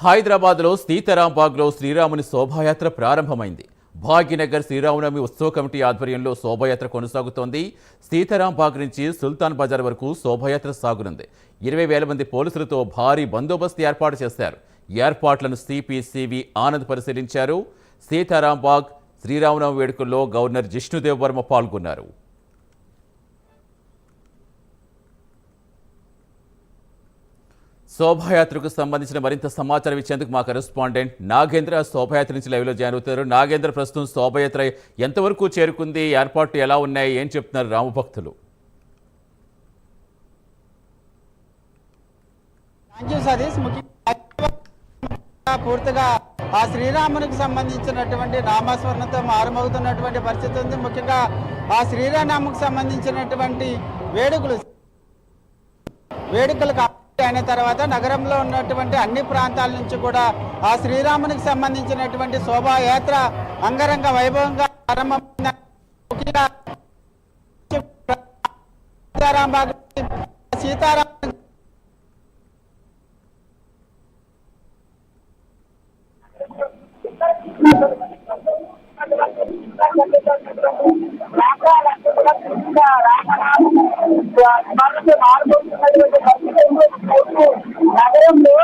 హైదరాబాద్లో సీతారాంబాగ్లో శ్రీరాముని శోభాయాత్ర ప్రారంభమైంది. భాగ్యనగర్ శ్రీరామనవమి ఉత్సవ కమిటీ ఆధ్వర్యంలో శోభాయాత్ర కొనసాగుతోంది. సీతారాంబాగ్ నుంచి సుల్తాన్ బజార్ వరకు శోభాయాత్ర సాగునుంది. 20,000 మంది పోలీసులతో భారీ బందోబస్తు ఏర్పాటు చేశారు. ఏర్పాట్లను సిపి సివి ఆనంద్ పరిశీలించారు. సీతారాంబాగ్ శ్రీరామనవమి వేడుకల్లో గవర్నర్ జిష్ణుదేవ్ వర్మ పాల్గొన్నారు. శోభాయాత్రకు సంబంధించిన మరింత సమాచారం ఇచ్చేందుకు మా కరెస్పాండెంట్ నాగేంద్ర శోభాయాత్ర నుంచి లైవ్లో జాయిన్ అవుతారు. నాగేంద్ర, ప్రస్తుతం శోభాయాత్ర ఎంతవరకు చేరుకుంది, ఏర్పాట్లు ఎలా ఉన్నాయి, ఏం చెప్తున్నారు రామభక్తులు? సతీష్, పూర్తిగా ఆ శ్రీరామునికి సంబంధించినటువంటి నామస్మరణతో మారుమవుతున్నటువంటి పరిస్థితి ఉంది. ముఖ్యంగా ఆ శ్రీరామునికి సంబంధించినటువంటి వేడుకలు అయిన తర్వాత నగరంలో ఉన్నటువంటి అన్ని ప్రాంతాల నుంచి కూడా ఆ శ్రీరామునికి సంబంధించినటువంటి శోభాయాత్ర అంగరంగ వైభవంగా ప్రారంభమైంది. ముఖ్యంగా సీతారాం నగరంలో